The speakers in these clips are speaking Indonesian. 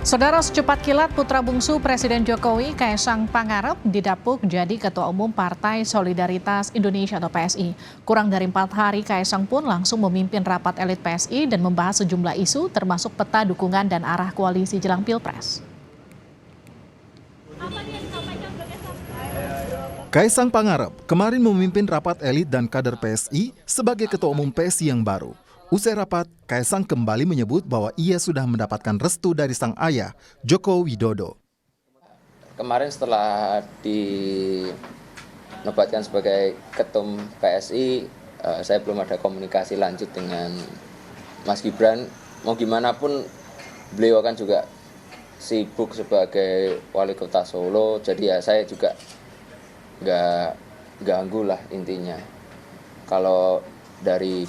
Saudara, secepat kilat putra bungsu Presiden Jokowi, Kaisang Pangarep, didapuk jadi Ketua Umum Partai Solidaritas Indonesia atau PSI. Kurang dari 4 hari, Kaisang pun langsung memimpin rapat elit PSI dan membahas sejumlah isu termasuk peta dukungan dan arah koalisi jelang Pilpres. Kaisang Pangarep kemarin memimpin rapat elit dan kader PSI sebagai Ketua Umum PSI yang baru. Usai rapat, Kaisang kembali menyebut bahwa ia sudah mendapatkan restu dari sang ayah, Joko Widodo. Kemarin setelah dinobatkan sebagai Ketum PSI, saya belum ada komunikasi lanjut dengan Mas Gibran. Mau gimana pun beliau kan juga sibuk sebagai wali kota Solo, jadi ya saya juga nggak ganggu lah intinya. Kalau dari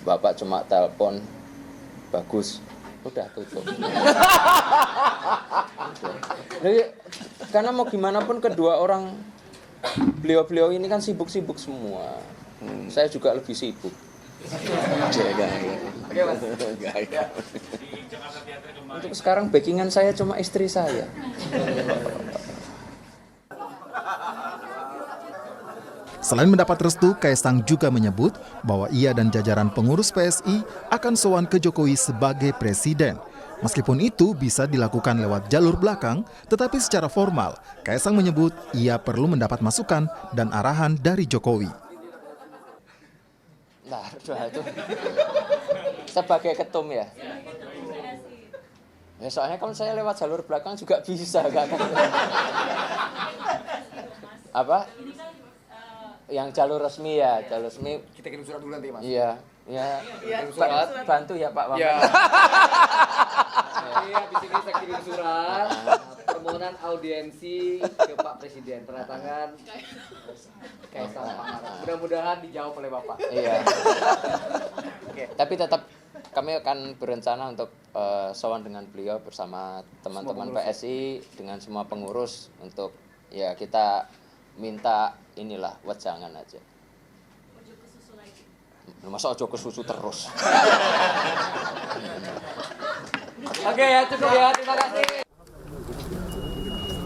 Bapak cuma telepon, bagus, udah tutup. Karena mau gimana pun kedua orang beliau ini kan sibuk-sibuk semua. Saya juga lebih sibuk. Untuk sekarang backingan saya cuma istri saya. Selain mendapat restu, Kaisang juga menyebut bahwa ia dan jajaran pengurus PSI akan sowan ke Jokowi sebagai presiden. Meskipun itu bisa dilakukan lewat jalur belakang, tetapi secara formal, Kaisang menyebut ia perlu mendapat masukan dan arahan dari Jokowi. Nah, itu sebagai ketum ya. Ya soalnya kalau saya lewat jalur belakang juga bisa, kan? Apa? Yang jalur resmi ya, jalur resmi. Kita kirim surat dulu nanti, Mas. Iya, ya. Surat. Bantu ya Pak Wamen. Iya. Iya, di sini saya kirim surat permohonan audiensi ke Pak Presiden. Tanda tangan Kaisang Pangarep. Mudah-mudahan dijawab oleh Bapak. Iya. Oke. Tapi tetap kami akan berencana untuk sowan dengan beliau bersama teman-teman PSI dengan semua pengurus untuk ya kita minta inilah wejangan aja. Ojo ke susu lagi. Masa ojo ke susu terus. Oke ya, cukup ya. Terima kasih.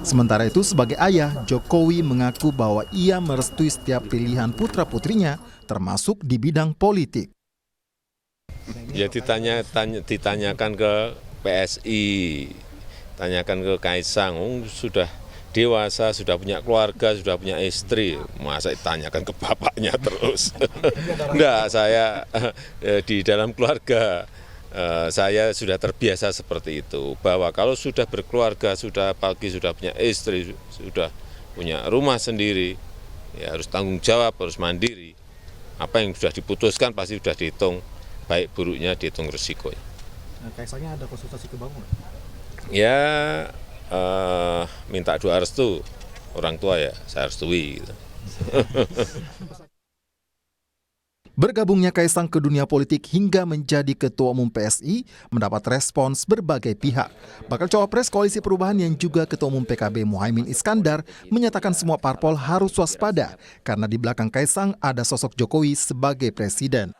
Sementara itu, sebagai ayah, Jokowi mengaku bahwa ia merestui setiap pilihan putra-putrinya, termasuk di bidang politik. Ya ditanyakan ke PSI, tanyakan ke Kaisang, sudah dewasa, sudah punya keluarga, sudah punya istri, masa ditanyakan ke bapaknya terus. Enggak, saya di dalam keluarga saya sudah terbiasa seperti itu, bahwa kalau sudah berkeluarga, sudah punya istri, sudah punya rumah sendiri, ya harus tanggung jawab, harus mandiri. Apa yang sudah diputuskan pasti sudah dihitung, baik buruknya dihitung risikonya. Nah, Kaisangnya ada konsultasi ke Bapak? Ya, minta doa restu orang tua ya saya restui gitu. Bergabungnya Kaisang ke dunia politik hingga menjadi Ketua Umum PSI mendapat respons berbagai pihak. Bakal cawapres Koalisi Perubahan yang juga Ketua Umum PKB Muhaimin Iskandar menyatakan semua parpol harus waspada karena di belakang Kaisang ada sosok Jokowi sebagai presiden.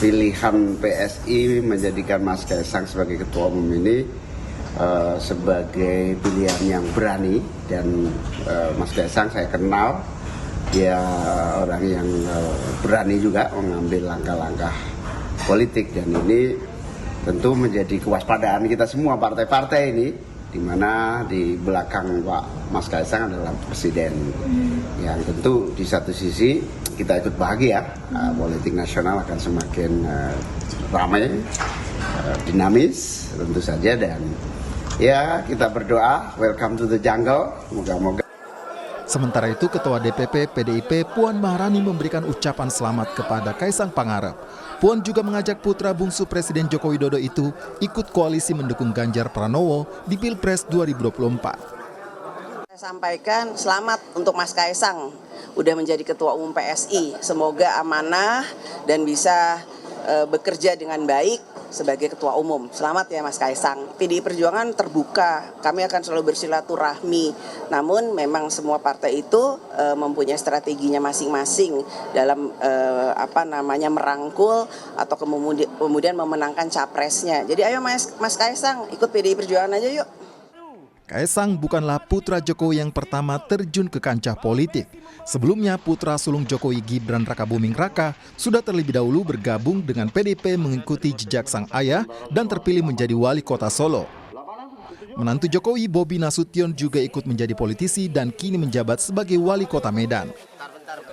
Pilihan PSI menjadikan Mas Kaisang sebagai Ketua Umum ini sebagai pilihan yang berani, dan Mas Kaisang saya kenal dia orang yang berani juga mengambil langkah-langkah politik, dan ini tentu menjadi kewaspadaan kita semua partai-partai ini, di mana di belakang Pak Mas Kaisang adalah presiden yang tentu di satu sisi kita ikut bahagia, politik nasional akan semakin ramai, dinamis tentu saja, dan ya kita berdoa welcome to the jungle, moga-moga. Sementara itu, Ketua DPP PDIP Puan Maharani memberikan ucapan selamat kepada Kaisang Pangarep. Puan juga mengajak putra bungsu Presiden Joko Widodo itu ikut koalisi mendukung Ganjar Pranowo di Pilpres 2024. Saya sampaikan selamat untuk Mas Kaisang udah menjadi Ketua Umum PSI. Semoga amanah dan bisa bekerja dengan baik sebagai Ketua Umum. Selamat ya Mas Kaisang. PDI Perjuangan terbuka, kami akan selalu bersilaturahmi. Namun memang semua partai itu mempunyai strateginya masing-masing dalam merangkul atau kemudian memenangkan capresnya. Jadi ayo Mas Kaisang ikut PDI Perjuangan aja yuk. Kaisang bukanlah putra Jokowi yang pertama terjun ke kancah politik. Sebelumnya, putra sulung Jokowi Gibran Rakabuming Raka sudah terlebih dahulu bergabung dengan PDIP mengikuti jejak sang ayah dan terpilih menjadi wali kota Solo. Menantu Jokowi Bobi Nasution juga ikut menjadi politisi dan kini menjabat sebagai wali kota Medan.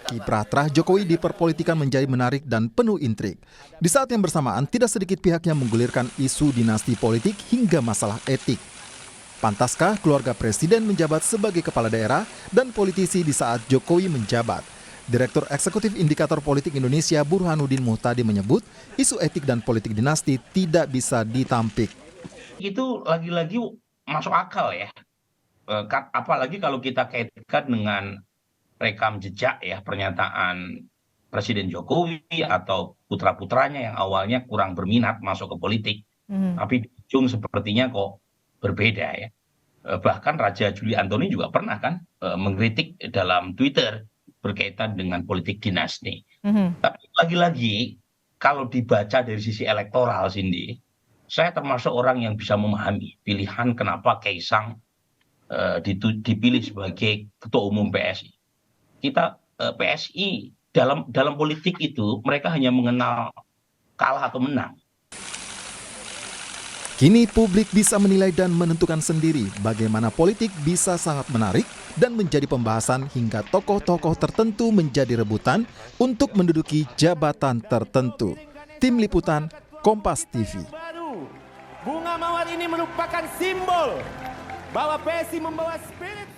Kiprah terah Jokowi di perpolitikan menjadi menarik dan penuh intrik. Di saat yang bersamaan, tidak sedikit pihak yang menggulirkan isu dinasti politik hingga masalah etik. Pantaskah keluarga presiden menjabat sebagai kepala daerah dan politisi di saat Jokowi menjabat? Direktur Eksekutif Indikator Politik Indonesia Burhanuddin Muhtadi menyebut isu etik dan politik dinasti tidak bisa ditampik. Itu lagi-lagi masuk akal ya. Apalagi kalau kita kaitkan dengan rekam jejak ya pernyataan Presiden Jokowi atau putra-putranya yang awalnya kurang berminat masuk ke politik. Tapi di ujung sepertinya kok berbeda ya. Bahkan Raja Juli Antoni juga pernah kan mengkritik dalam Twitter berkaitan dengan politik dinasti. Tapi lagi-lagi kalau dibaca dari sisi elektoral, Cindy, saya termasuk orang yang bisa memahami pilihan kenapa Kaisang dipilih sebagai Ketua Umum PSI. Kita PSI dalam politik itu mereka hanya mengenal kalah atau menang. Kini publik bisa menilai dan menentukan sendiri bagaimana politik bisa sangat menarik dan menjadi pembahasan hingga tokoh-tokoh tertentu menjadi rebutan untuk menduduki jabatan tertentu. Tim Liputan, Kompas TV. Bunga mawar ini merupakan simbol bahwa PSI membawa spirit.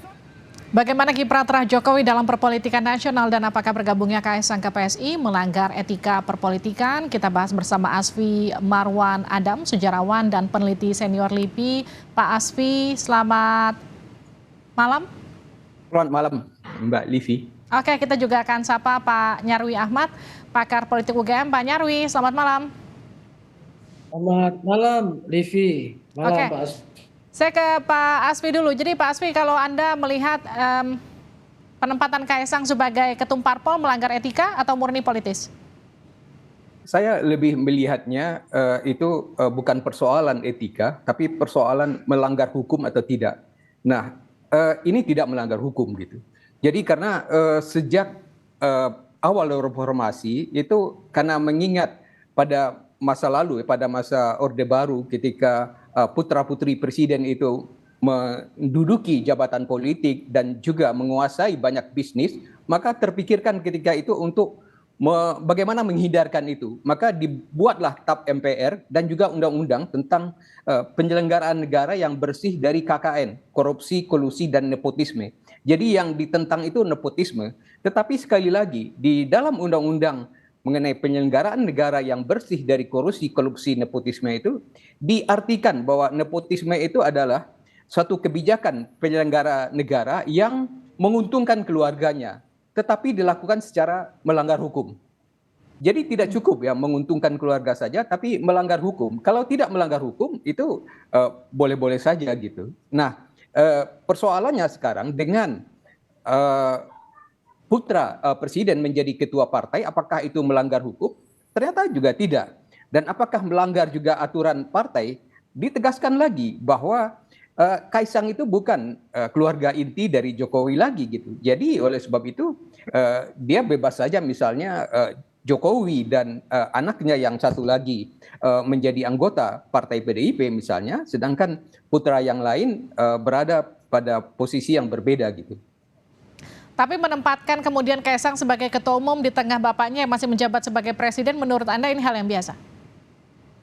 Bagaimana kiprah terah Jokowi dalam perpolitikan nasional dan apakah bergabungnya Kaisang ke PSI melanggar etika perpolitikan? Kita bahas bersama Asfi Marwan Adam, sejarawan dan peneliti senior LIPI. Pak Asfi, selamat malam. Selamat malam, Mbak Livi. Oke, kita juga akan sapa Pak Nyarwi Ahmad, pakar politik UGM. Pak Nyarwi, selamat malam. Selamat malam, Livi. Malam, Pak Asfi. Saya ke Pak Asfi dulu. Jadi Pak Asfi, kalau Anda melihat penempatan Kaisang sebagai ketum parpol melanggar etika atau murni politis? Saya lebih melihatnya itu bukan persoalan etika, tapi persoalan melanggar hukum atau tidak. Nah, ini tidak melanggar hukum gitu. Jadi karena sejak awal reformasi itu karena mengingat pada masa lalu, pada masa Orde Baru ketika putra-putri presiden itu menduduki jabatan politik dan juga menguasai banyak bisnis, maka terpikirkan ketika itu untuk bagaimana menghindarkan itu. Maka dibuatlah TAP MPR dan juga undang-undang tentang penyelenggaraan negara yang bersih dari KKN, korupsi, kolusi, dan nepotisme. Jadi yang ditentang itu nepotisme, tetapi sekali lagi di dalam undang-undang mengenai penyelenggaraan negara yang bersih dari korupsi, korupsi, nepotisme itu diartikan bahwa nepotisme itu adalah suatu kebijakan penyelenggara negara yang menguntungkan keluarganya, tetapi dilakukan secara melanggar hukum. Jadi tidak cukup ya menguntungkan keluarga saja, tapi melanggar hukum. Kalau tidak melanggar hukum itu boleh-boleh saja gitu. Nah, persoalannya sekarang dengan putra presiden menjadi ketua partai, apakah itu melanggar hukum? Ternyata juga tidak. Dan apakah melanggar juga aturan partai? Ditegaskan lagi bahwa Kaisang itu bukan keluarga inti dari Jokowi lagi gitu. Jadi oleh sebab itu dia bebas saja misalnya Jokowi dan anaknya yang satu lagi menjadi anggota partai PDIP misalnya, sedangkan putra yang lain berada pada posisi yang berbeda gitu. Tapi menempatkan kemudian Kaisang sebagai ketua umum di tengah bapaknya yang masih menjabat sebagai presiden, menurut Anda ini hal yang biasa?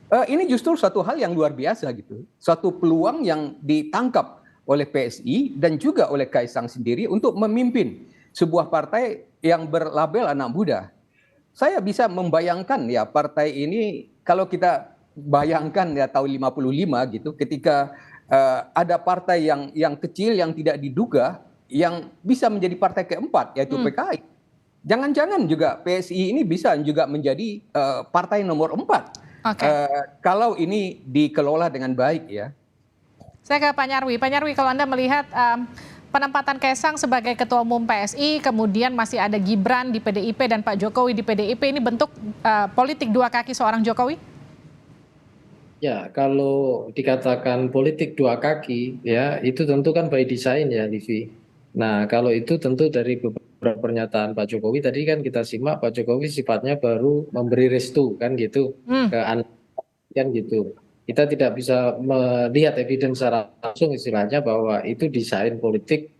Ini justru satu hal yang luar biasa gitu. Suatu peluang yang ditangkap oleh PSI dan juga oleh Kaisang sendiri untuk memimpin sebuah partai yang berlabel anak muda. Saya bisa membayangkan ya partai ini, kalau kita bayangkan ya tahun 55 gitu, ketika ada partai yang kecil yang tidak diduga, yang bisa menjadi partai keempat, yaitu PKI. jangan-jangan juga PSI ini bisa juga menjadi partai nomor 4 kalau ini dikelola dengan baik ya. Saya ke Pak Nyarwi. Pak Nyarwi, kalau Anda melihat penempatan Kaisang sebagai Ketua Umum PSI, kemudian masih ada Gibran di PDIP dan Pak Jokowi di PDIP, ini bentuk politik dua kaki seorang Jokowi? Ya, kalau dikatakan politik dua kaki, ya itu tentu kan by design ya, Livi. Nah, kalau itu tentu dari beberapa pernyataan Pak Jokowi tadi kan kita simak, Pak Jokowi sifatnya baru memberi restu kan gitu ke anak kan gitu. Kita tidak bisa melihat evidence secara langsung istilahnya bahwa itu desain politik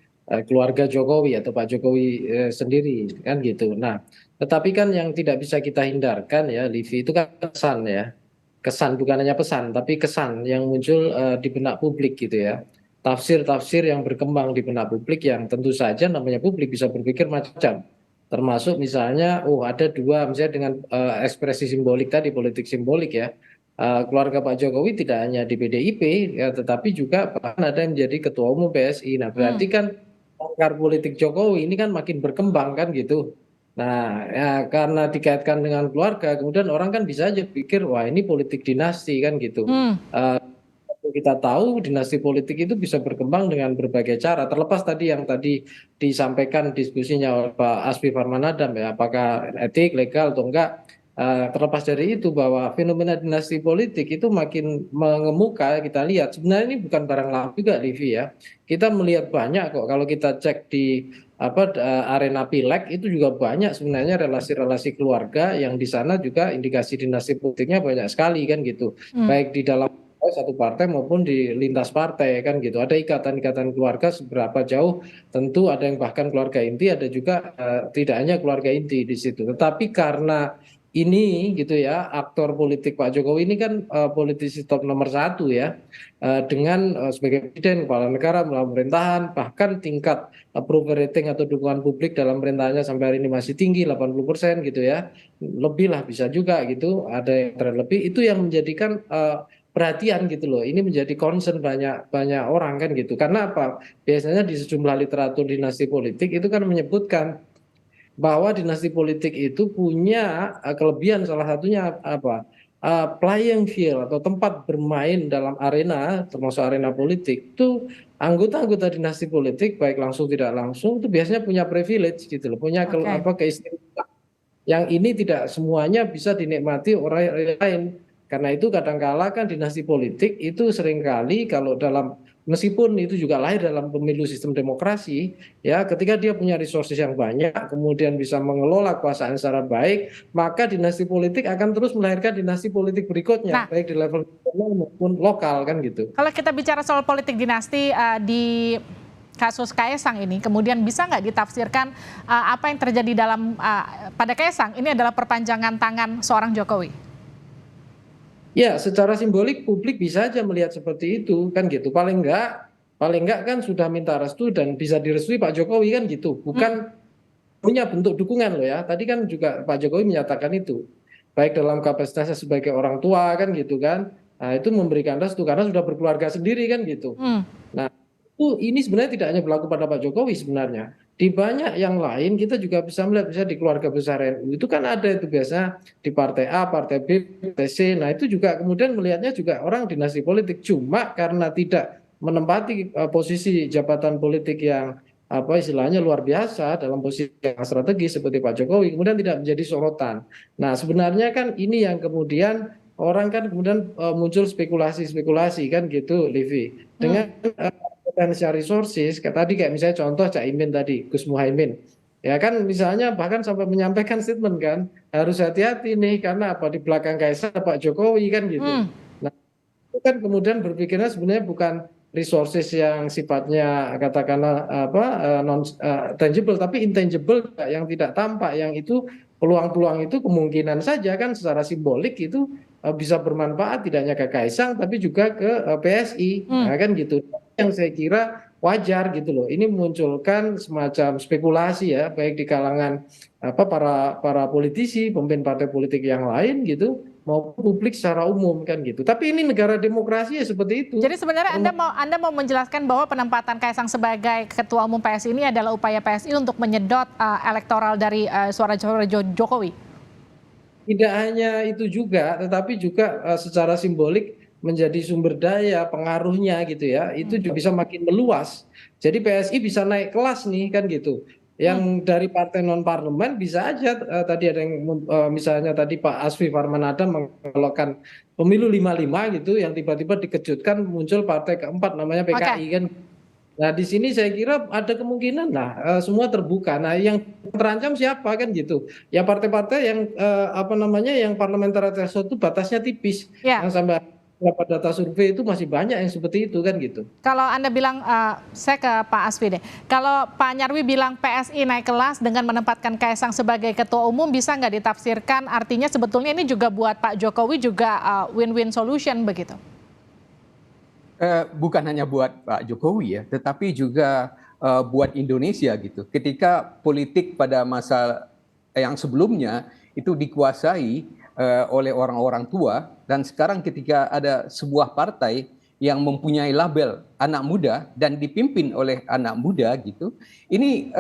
keluarga Jokowi atau Pak Jokowi sendiri kan gitu. Nah, tetapi kan yang tidak bisa kita hindarkan ya, Livi, itu kan kesan ya. Kesan bukan hanya pesan, tapi kesan yang muncul di benak publik gitu ya. Tafsir-tafsir yang berkembang di benak publik yang tentu saja namanya publik bisa berpikir macam. Termasuk misalnya, ada dua, misalnya dengan ekspresi simbolik tadi, politik simbolik ya. Keluarga Pak Jokowi tidak hanya di PDIP, ya, tetapi juga bahkan ada yang menjadi ketua umum PSI. Nah, berarti kan akar politik Jokowi ini kan makin berkembang kan gitu. Nah, ya, karena dikaitkan dengan keluarga, kemudian orang kan bisa aja pikir, wah ini politik dinasti kan gitu. Kita tahu dinasti politik itu bisa berkembang dengan berbagai cara. Terlepas tadi yang tadi disampaikan diskusinya oleh Pak Asfi Farmanadam ya, apakah etik, legal atau enggak. Terlepas dari itu bahwa fenomena dinasti politik itu makin mengemuka, kita lihat sebenarnya ini bukan barang lama juga, Livi ya. Kita melihat banyak kok kalau kita cek di arena pileg itu juga banyak sebenarnya relasi-relasi keluarga yang di sana juga indikasi dinasti politiknya banyak sekali kan gitu. Baik di dalam satu partai maupun di lintas partai kan gitu. Ada ikatan-ikatan keluarga seberapa jauh, tentu ada yang bahkan keluarga inti, ada juga tidak hanya keluarga inti di situ. Tetapi karena ini gitu ya, aktor politik Pak Jokowi ini kan politisi top nomor 1 ya, dengan sebagai presiden, kepala negara, melawan pemerintahan, bahkan tingkat approval rating atau dukungan publik dalam pemerintahannya sampai hari ini masih tinggi 80% gitu ya, lebih lah bisa juga gitu, ada yang terlebih, itu yang menjadikan perhatian gitu loh. Ini menjadi concern banyak orang kan gitu. Karena apa? Biasanya di sejumlah literatur dinasti politik itu kan menyebutkan bahwa dinasti politik itu punya kelebihan, salah satunya apa? Playing field atau tempat bermain dalam arena, termasuk arena politik, itu anggota-anggota dinasti politik baik langsung tidak langsung itu biasanya punya privilege gitu loh, punya keistimewaan. Yang ini tidak semuanya bisa dinikmati orang lain. Karena itu kadangkala kan dinasti politik itu seringkali kalau dalam, meskipun itu juga lahir dalam pemilu sistem demokrasi, ya ketika dia punya resources yang banyak, kemudian bisa mengelola kekuasaan secara baik, maka dinasti politik akan terus melahirkan dinasti politik berikutnya, baik di level nasional maupun lokal kan gitu. Kalau kita bicara soal politik dinasti di kasus Kaisang ini, kemudian bisa nggak ditafsirkan apa yang terjadi pada Kaisang ini adalah perpanjangan tangan seorang Jokowi? Ya, secara simbolik publik bisa aja melihat seperti itu kan gitu. Paling enggak kan sudah minta restu dan bisa direstui Pak Jokowi kan gitu. Bukan punya bentuk dukungan loh ya. Tadi kan juga Pak Jokowi menyatakan itu. Baik dalam kapasitasnya sebagai orang tua kan gitu kan. Nah, itu memberikan restu karena sudah berkeluarga sendiri kan gitu. Nah, ini sebenarnya tidak hanya berlaku pada Pak Jokowi sebenarnya. Di banyak yang lain kita juga bisa melihat, misalnya di keluarga besar NU itu kan ada itu biasa di partai A, partai B, partai C. Nah itu juga kemudian melihatnya juga orang dinasti politik. Cuma karena tidak menempati posisi jabatan politik yang apa istilahnya luar biasa dalam posisi yang strategis seperti Pak Jokowi, kemudian tidak menjadi sorotan. Nah sebenarnya kan ini yang kemudian orang kan kemudian muncul spekulasi-spekulasi kan gitu, Livi. Dengan potensial resources, tadi kayak misalnya contoh Cak Imin tadi, Gus Muhaimin. Ya kan misalnya bahkan sampai menyampaikan statement kan, harus hati-hati nih karena apa di belakang Kaisang Pak Jokowi kan gitu. Nah, itu kan kemudian berpikirnya sebenarnya bukan resources yang sifatnya katakanlah non tangible tapi intangible yang tidak tampak, yang itu peluang-peluang itu kemungkinan saja kan secara simbolik itu bisa bermanfaat tidak hanya ke Kaisang tapi juga ke PSI, nah, kan gitu. Yang saya kira wajar gitu loh. Ini memunculkan semacam spekulasi ya, baik di kalangan para politisi, pemimpin partai politik yang lain gitu, maupun publik secara umum kan gitu. Tapi ini negara demokrasi ya seperti itu. Jadi sebenarnya Anda mau menjelaskan bahwa penempatan Kaisang sebagai Ketua Umum PSI ini adalah upaya PSI untuk menyedot elektoral dari suara-suara Jokowi? Tidak hanya itu juga, tetapi juga secara simbolik menjadi sumber daya pengaruhnya gitu ya, itu juga bisa makin meluas. Jadi PSI bisa naik kelas nih kan gitu. Yang dari partai non parlemen bisa aja tadi ada yang misalnya tadi Pak Asfi Farmanada mengelokkan pemilu 55 gitu, yang tiba-tiba dikejutkan muncul partai keempat namanya PKI kan. Nah di sini saya kira ada kemungkinan lah semua terbuka. Nah yang terancam siapa kan gitu? Ya partai-partai yang apa namanya yang parliamentary threshold itu batasnya tipis, yang sampai beberapa data survei itu masih banyak yang seperti itu kan gitu. Kalau Anda bilang, saya ke Pak Asfi deh. Kalau Pak Nyarwi bilang PSI naik kelas dengan menempatkan Kaisang sebagai Ketua Umum, bisa nggak ditafsirkan artinya sebetulnya ini juga buat Pak Jokowi juga win-win solution begitu? Bukan hanya buat Pak Jokowi ya, tetapi juga buat Indonesia gitu. Ketika politik pada masa yang sebelumnya itu dikuasai oleh orang-orang tua, dan sekarang ketika ada sebuah partai yang mempunyai label anak muda dan dipimpin oleh anak muda gitu, ini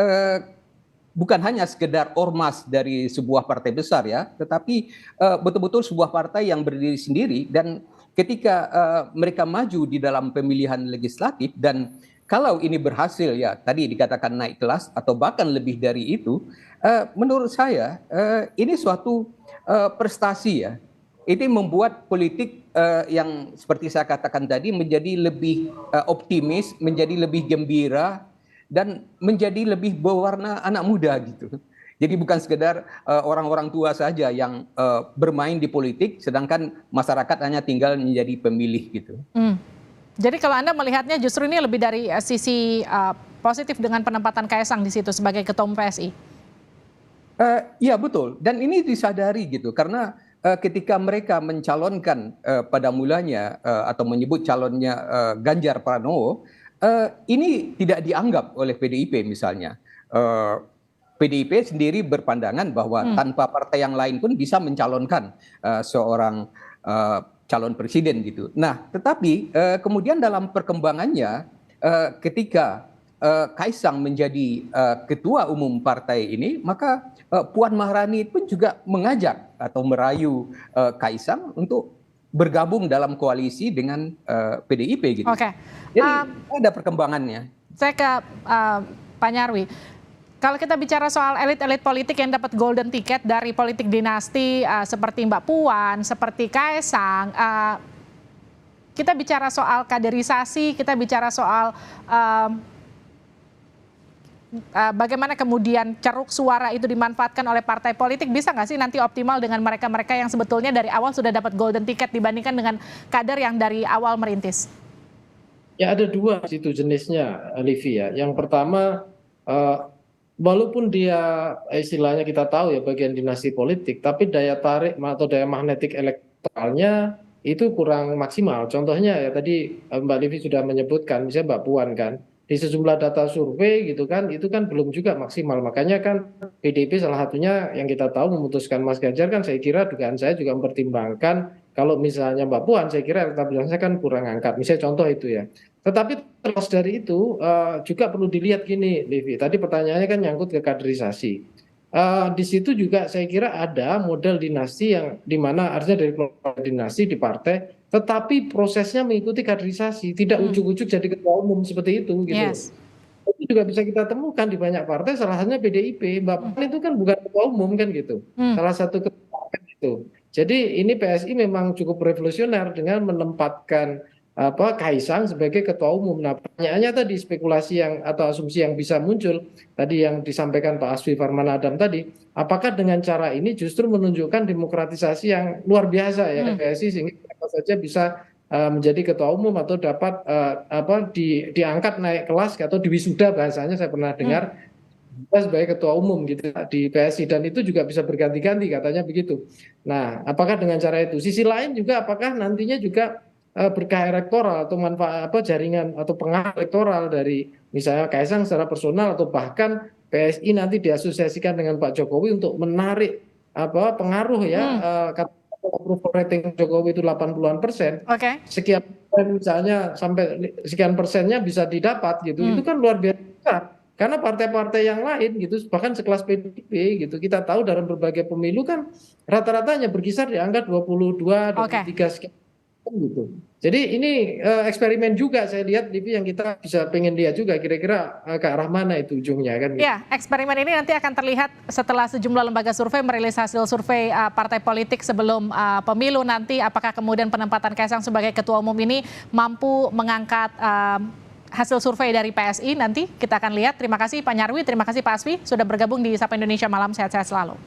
bukan hanya sekedar ormas dari sebuah partai besar ya, tetapi betul-betul sebuah partai yang berdiri sendiri. Dan ketika mereka maju di dalam pemilihan legislatif, dan kalau ini berhasil ya tadi dikatakan naik kelas atau bahkan lebih dari itu, menurut saya ini suatu prestasi ya. Ini membuat politik yang seperti saya katakan tadi menjadi lebih optimis, menjadi lebih gembira, dan menjadi lebih berwarna anak muda gitu. Jadi bukan sekedar orang-orang tua saja yang bermain di politik, sedangkan masyarakat hanya tinggal menjadi pemilih gitu. Jadi kalau Anda melihatnya justru ini lebih dari sisi positif dengan penempatan Kaisang di situ sebagai Ketua Umum PSI? Iya betul, dan ini disadari gitu, karena ketika mereka mencalonkan pada mulanya atau menyebut calonnya Ganjar Pranowo, ini tidak dianggap oleh PDIP misalnya. PDIP sendiri berpandangan bahwa tanpa partai yang lain pun bisa mencalonkan seorang calon presiden gitu. Nah, tetapi kemudian dalam perkembangannya ketika Kaisang menjadi ketua umum partai ini, maka Puan Maharani pun juga mengajak atau merayu Kaisang untuk bergabung dalam koalisi dengan PDIP gitu. Oke. Jadi ada perkembangannya. Saya ke Pak Nyarwi. Kalau kita bicara soal elit-elit politik yang dapat golden ticket dari politik dinasti seperti Mbak Puan, seperti Kaisang, kita bicara soal kaderisasi, kita bicara soal bagaimana kemudian ceruk suara itu dimanfaatkan oleh partai politik, bisa nggak sih nanti optimal dengan mereka-mereka yang sebetulnya dari awal sudah dapat golden ticket dibandingkan dengan kader yang dari awal merintis? Ya ada dua situ jenisnya, Livi ya. Yang pertama, walaupun dia istilahnya kita tahu ya bagian dinasti politik, tapi daya tarik atau daya magnetik elektoralnya itu kurang maksimal. Contohnya ya tadi Mbak Livi sudah menyebutkan, misalnya Mbak Puan kan, di sejumlah data survei gitu kan, itu kan belum juga maksimal. Makanya kan PDIP salah satunya yang kita tahu memutuskan Mas Ganjar kan, saya kira dugaan saya juga mempertimbangkan kalau misalnya Mbak Puan, saya kira elektabilitasnya kan kurang angkat. Misalnya contoh itu ya. Tetapi terlepas dari itu juga perlu dilihat gini, Livi. Tadi pertanyaannya kan nyangkut ke kaderisasi. Di situ juga saya kira ada model dinasti yang dimana artinya dari keluarga dinasti di partai, tetapi prosesnya mengikuti kaderisasi, tidak ujuk-ujuk jadi ketua umum seperti itu gitu. Yes. Itu juga bisa kita temukan di banyak partai, salah satunya PDIP. Mbak Puan itu kan bukan ketua umum kan gitu, salah satu ketua kan gitu. Jadi ini PSI memang cukup revolusioner dengan menempatkan Kaisang sebagai ketua umum. Nah, pertanyaannya tadi spekulasi yang atau asumsi yang bisa muncul tadi yang disampaikan Pak Asfi Farmanada tadi, apakah dengan cara ini justru menunjukkan demokratisasi yang luar biasa ya PSI sehingga siapa saja bisa menjadi ketua umum atau dapat diangkat naik kelas atau diwisuda bahasanya saya pernah dengar sebagai ketua umum gitu di PSI, dan itu juga bisa berganti-ganti katanya begitu. Nah, apakah dengan cara itu? Sisi lain juga apakah nantinya juga berkah elektoral atau manfaat jaringan atau pengaruh elektoral dari misalnya Kaisang secara personal atau bahkan PSI nanti diasosiasikan dengan Pak Jokowi untuk menarik pengaruh ya approval rating Jokowi itu 80-an%, Oke. sekian persen misalnya sampai sekian persennya bisa didapat gitu, itu kan luar biasa. Karena partai-partai yang lain gitu, bahkan sekelas PDIP gitu, kita tahu dalam berbagai pemilu kan rata-ratanya berkisar di angka 22, 23 sekian gitu. Jadi ini eksperimen juga saya lihat, Livi, yang kita bisa pengen lihat juga kira-kira ke arah mana itu ujungnya kan. Ya, eksperimen ini nanti akan terlihat setelah sejumlah lembaga survei merilis hasil survei partai politik sebelum pemilu nanti. Apakah kemudian penempatan Kaisang sebagai ketua umum ini mampu mengangkat hasil survei dari PSI, nanti kita akan lihat. Terima kasih Pak Nyarwi, terima kasih Pak Asfi sudah bergabung di Sapa Indonesia Malam, sehat-sehat selalu.